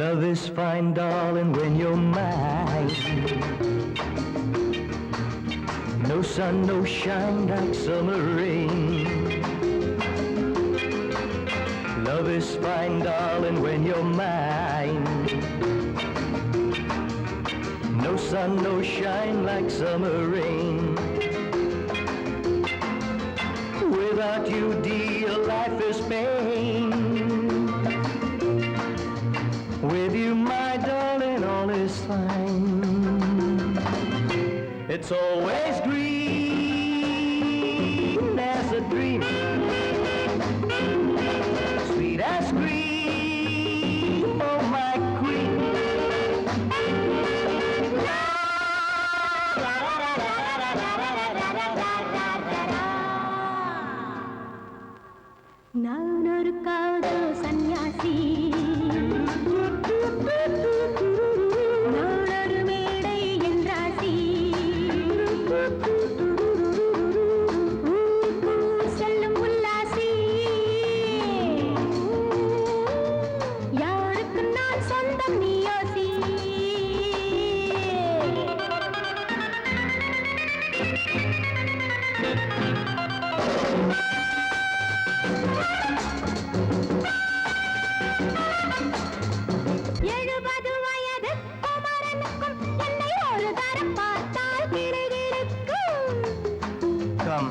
Love is fine, darling, when you're mine. No sun, no shine like summer rain. Love is fine, darling, when you're mine. No sun, no shine like summer rain. Without you, dear, life is pain. With you, my darling, all is fine. It's always green as a dream, sweet as cream, oh my queen. நானொரு காதல் சன்னியாசி, நானொரு மேடை என்றாசி, செல்லும் உல்லாசி, யாருக்கு நான் சொந்தம் நீ யோசி. Come,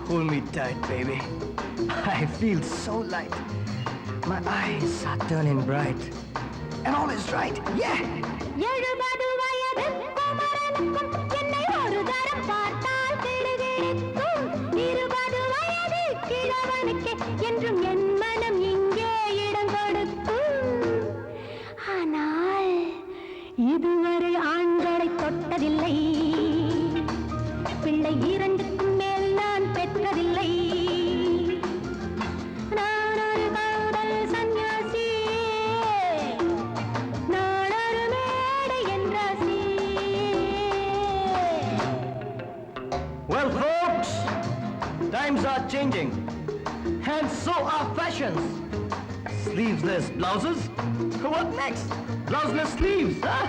hold me tight, baby. I feel so light. My eyes are turning bright. And all is right, yeah! என்றும் என் மனம் இங்கே இடம் கொடுக்கும். ஆனால் இதுவரை ஆண்களை தொட்டதில்லை, பிள்ளை இரண்டுக்கும் மேல் நான் பெற்றதில்லை. நான் ஒரு காதல் சன்னியாசி, நான் ஒரு மேடை என்றாசி. Well, folks, times are changing. And so are fashions. Sleeveless blouses? What next? Blouseless sleeves, huh?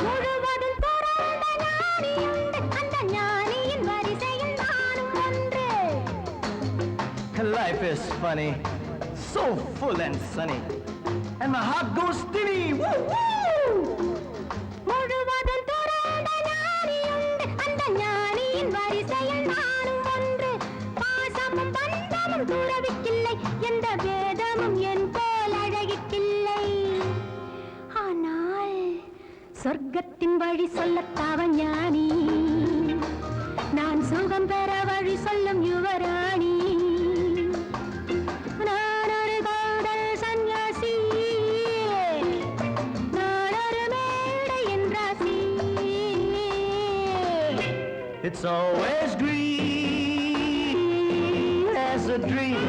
முழுவதும் துறந்த ஞானியுண்டு, அந்த ஞானியின் வரிசையில் நானும் ஒன்று. Life is funny, so full and sunny, and my heart goes steady. Woo woo! முழுவதும் துறந்த ஞானியுண்டு, அந்த ஞானியின் வரிசையில் நானும் ஒன்று. பாசமும் பந்தமும் துறவிக்கில்லை, எந்த வேதமும் என் போல் அழகிக்கில்லை. ஆனால் சொர்க்கத்தின் வழி சொல்லத்தாவ ஞானி, நான் சுகம் பெற வழி சொல்லும் யுவராணி. நான் ஒரு காதல் சன்னியாசி, நான் ஒரு மேடை என்றாசி. It's always green as a dream,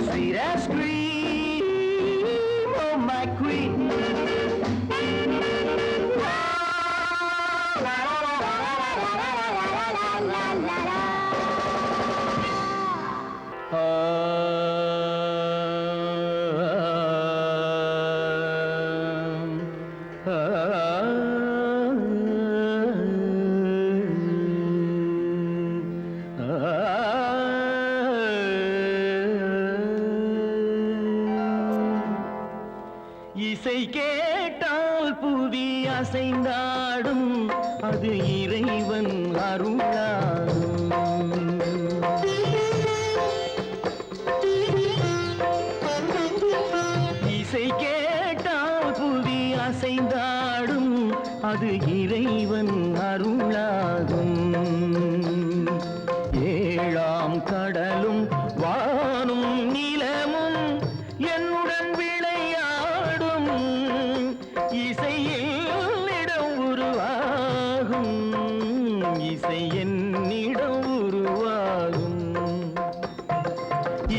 sweet as cream, oh my queen. இசை கேட்டால் புவி அசைந்தாடும், அது இறைவன் அருளாகும். இசை கேட்டால் புவி அசைந்தாடும், அது இறைவன் அருளாகும். ஏழாம் கடலும் வானும் நிலமும் என்னுடன் விளையாடும், இசையில் இடம் உருவாகும், இசை என்னிடம் உருவாகும்.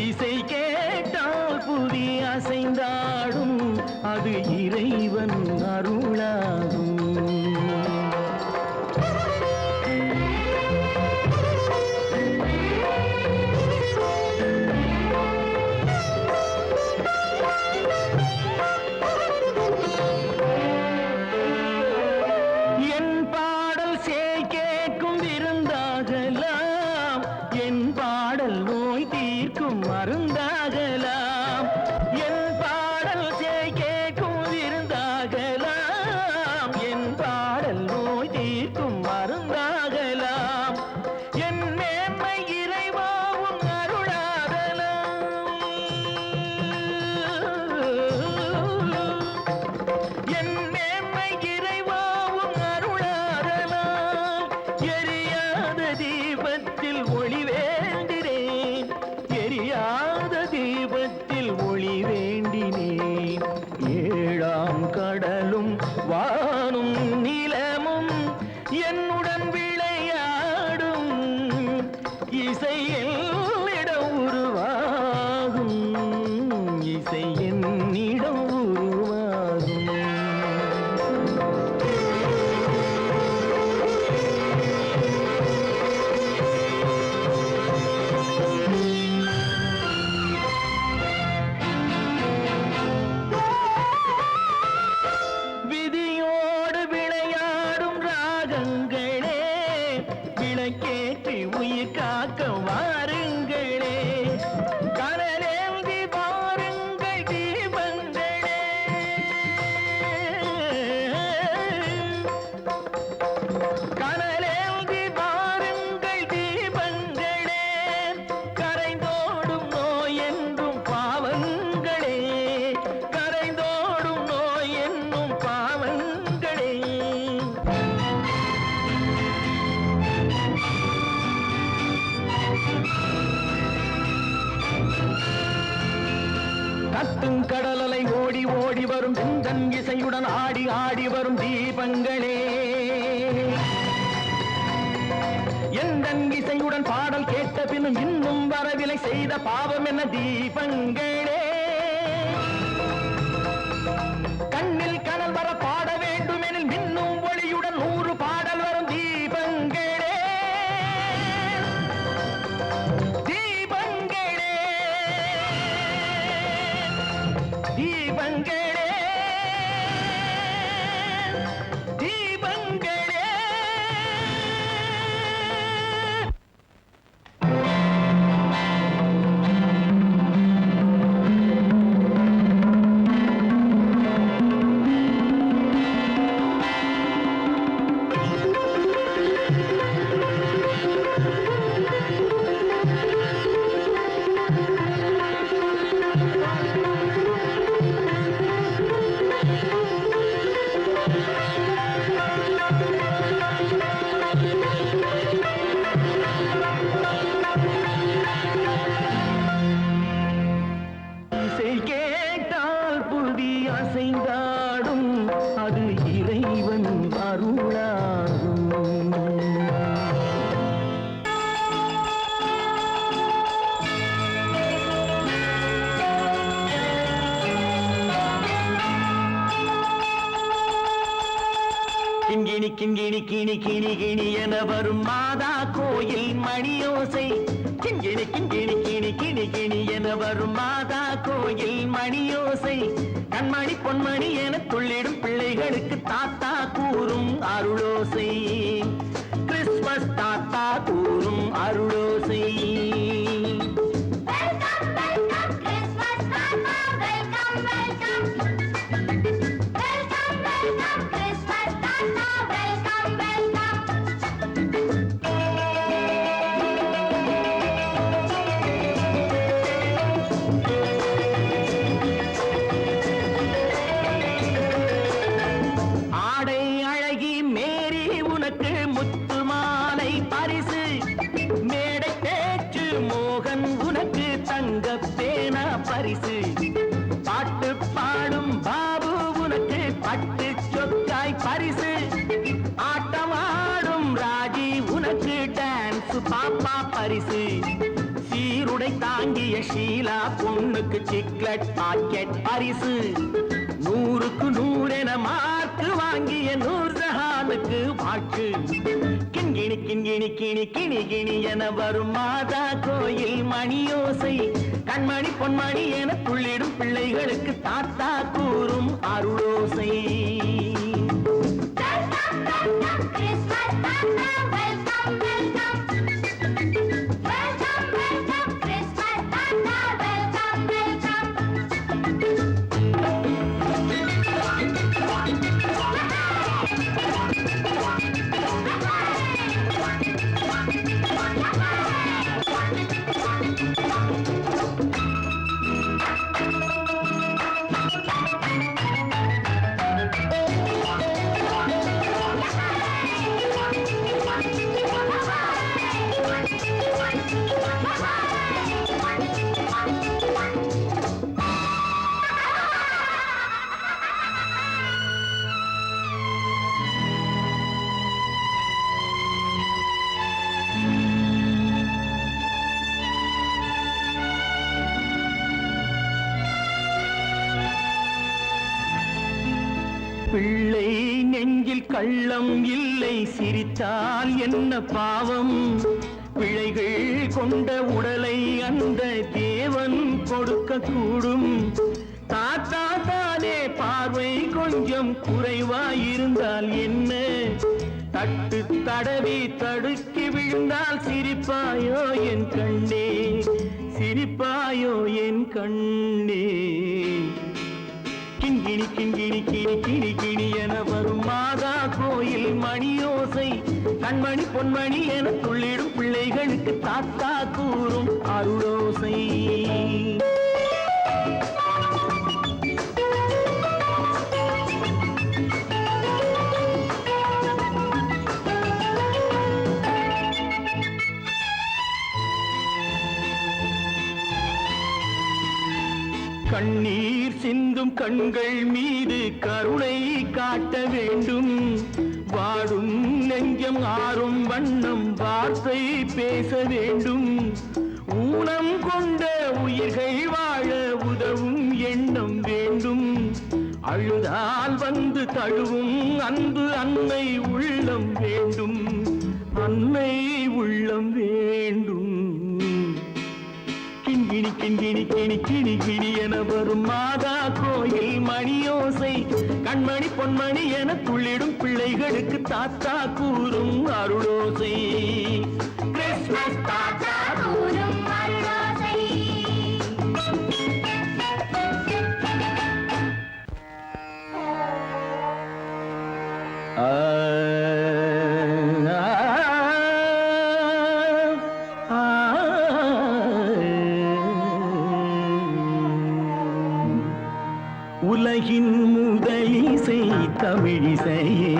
இசை கேட்டால் புதி அசைந்தாடும், அது இறைவன் அருளாகும். கடலலை ஓடி ஓடி வரும் செந்தன் இசையுடன் ஆடி ஆடி வரும் தீபங்களே, எந்தன் இசையுடன் பாடல் கேட்ட பின்னும் இன்னும் வரவில்லை செய்த பாவம் என்ன தீபங்களே. கண்ணில் கனல் வர பாட வேண்டுமெனில் மின்னும் ஒளியுடன் 100 பாடல் வரும் தீபங்களே. தீபங்களே தீபங்களே தீபங்களே. கிண்கிணி கிண்கிணி கிணி கிணி கிணி என வரும் மாதா கோயில் மணியோசை. கிண்கிணி கிண்கிணி கிணி கிணி கிணி என வரும் மாதா கோயில் மணியோசை. கண்மணி பொன்மணி என துள்ளிடும் பிள்ளைகளுக்கு தாத்தா கூறும் அருளோசை. கிறிஸ்துமஸ் தாத்தா கூறும் அருளோசை. பாட்டு பாடும் பாபு உனக்கு பட்டு சொக்காய் பரிசு. ஆட்டமாடும் ராஜி உனக்கு டான்ஸ் பாப்பா பரிசு. சீருடை தாங்கிய ஷீலா பொண்ணுக்கு சிக்லெட் பாக்கெட் பரிசு. நூறுக்கு நூறென மார்க்கு வாங்கிய நூர்ஜஹானுக்கு வாக்கு. கிண்கிணி கிண்கிணி கிணி கிணி கிணி என வரும் மாதா கோயில் மணியோசை. கண்மணி பொன்மணி என துள்ளிடும் பிள்ளைகளுக்கு தாத்தா கூறும் அருளோசை. பிள்ளை நெஞ்சில் கள்ளம் இல்லை, சிரித்தால் என்ன பாவம். பிழைகள் கொண்ட உடலை அந்த தேவன் கொடுக்க கூடும். தாத்தா தானே பார்வை கொஞ்சம் குறைவாயிருந்தால் என்ன? தட்டு தடவி தடுக்கி விழுந்தால் சிரிப்பாயோ என் கண்ணே, சிரிப்பாயோ என் கண்ணே. கிண்கிணி கிண்கிணி கிணி கிணி கிணி என வரும் மாதா கோயில் மணியோசை. கண்மணி பொன்மணி என துள்ளிடும் பிள்ளைகளுக்கு தாத்தா கூறும் அருளோசை. கண்ணீர் சிந்தும் கண்கள் மீது கருணை காட்ட வேண்டும். வாடும் நெஞ்சம் ஆறும் வண்ணம் வார்த்தை பேச வேண்டும். ஊனம் கொண்ட உயிர்கள் வாழ உதவும் எண்ணம் வேண்டும். அழுதால் வந்து தழுவும் அன்பு அன்னை உள்ளம் வேண்டும், அன்னை உள்ளம் வேண்டும். கிண்கிணி கிண்கிணி கிணி கிணி கிணி என வரும் மாதா கோயில் மணியோசை. கண்மணி பொன்மணி என துள்ளிடும் பிள்ளைகளுக்கு தாத்தா கூறும் அருளோசை. கிறிஸ்மஸ் தாத்தா கூறும் அருளோசை. உலகின் முதலிசை தமிழிசையே,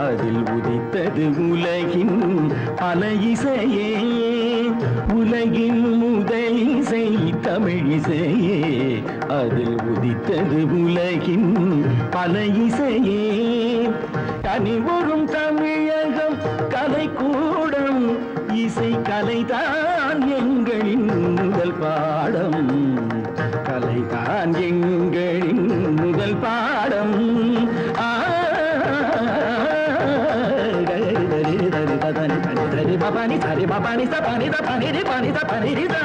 அதில் உதித்தது உலகின் பல இசையே. உலகின் முதலிசை தமிழிசையே, அதில் உதித்தது உலகின் பல இசையே. கனிவரும் தமிழகம் கலைக்கூடம், இசை கலைதான் எங்களின் முதல் பாடம். கலைதான் எங்களின் முதல் பாடம். பபானி சரி பபானி சபானி தபானி பானி தபானி ரிதா.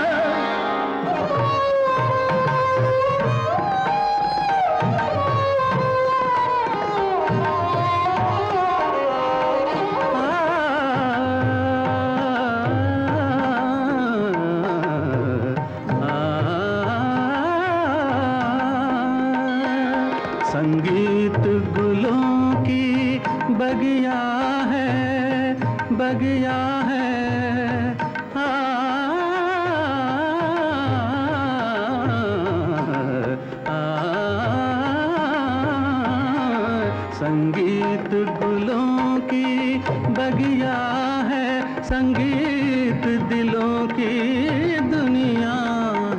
संगीत गुलों की बगिया है, बगिया है। संगीत गुलों की बगिया है, संगीत दिलों की दुनिया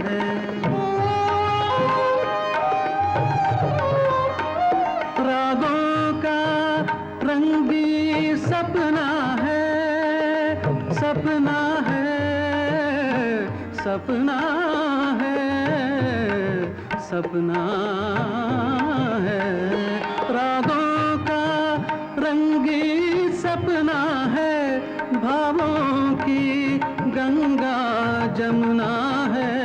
है। रागों का रंगी सपना है, सपना है, सपना है, सपना है, रागों का रंगीन सपना है, भावों की गंगा जमुना है,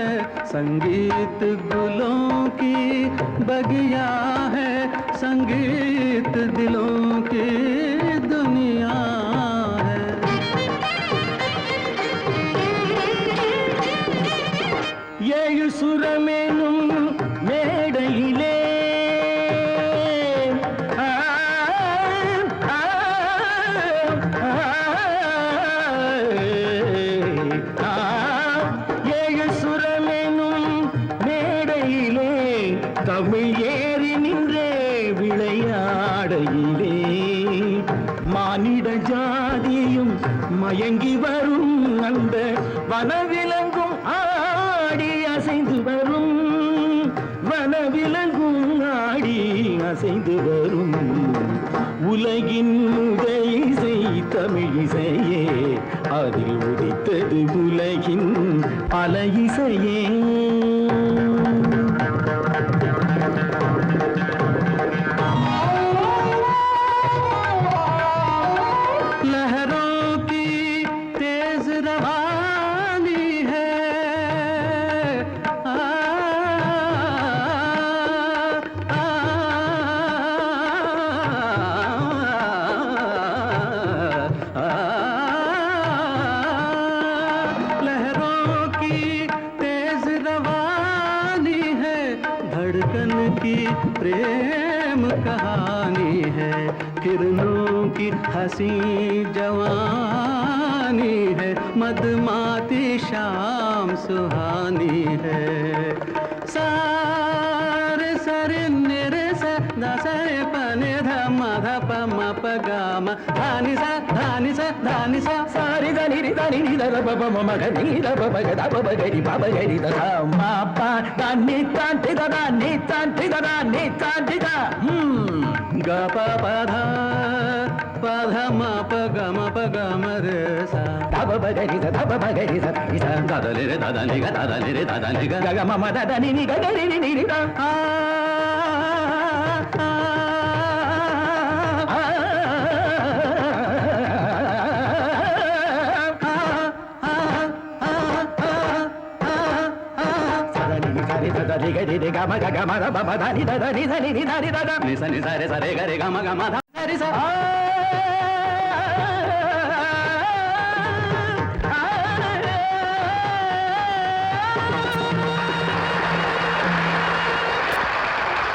संगीत गुलों की बगिया है, संगीत दिलों की दुनिया है। ஏழு சுரமேனும் மேடையிலே ஆ, ஆ, ஆ, ஆ, ஏழு சுரமேனும் மேடையிலே தமிழ் ஏறி நின்றே விளையாடையிலே மானிட ஜாதியும் மயங்கி வரும் அந்த வனவிலங்கும் ஆடி அசைந்து வரும், வனவிலங்கும் ஆடி அசைந்து வரும். உலகின் முதல் இசை தமிழ் இசையே, அதில் உதித்தது உலகின் பல இசையே. लहरों की तेज रवानी है, आ, आ, आ, लहरों की तेज रवानी है, धड़कन की प्रेम कहानी है, किरणों की हंसी जवानी है, मदमाती शाम सुहानी है। सारे सरे निरे सा दा सरे पने धा मा धा प म प ग म धानी सा धानी सा धानी सा சாரி தனி தனி நித ப ப ம க நீ த ப ப க த ப ப க ரி ப ப க ரி த த ம ப த நீ தான் தி த த நீ தான் தி த த நீ தான் தி த ग प प धा प ध म प ग म प ग म रे सा த ப ப க ரி த த ப ப க ரி த ரி த த த ரி த த ரி க த த ரி த த ரி க க க ம ம த த நீ நீ க க ரி ரி நீ ரி த आ ri ga ri ga ma ga ma da ba ba da ni da ni da ni da ni da ni sa ni sa re ga ma da रे सा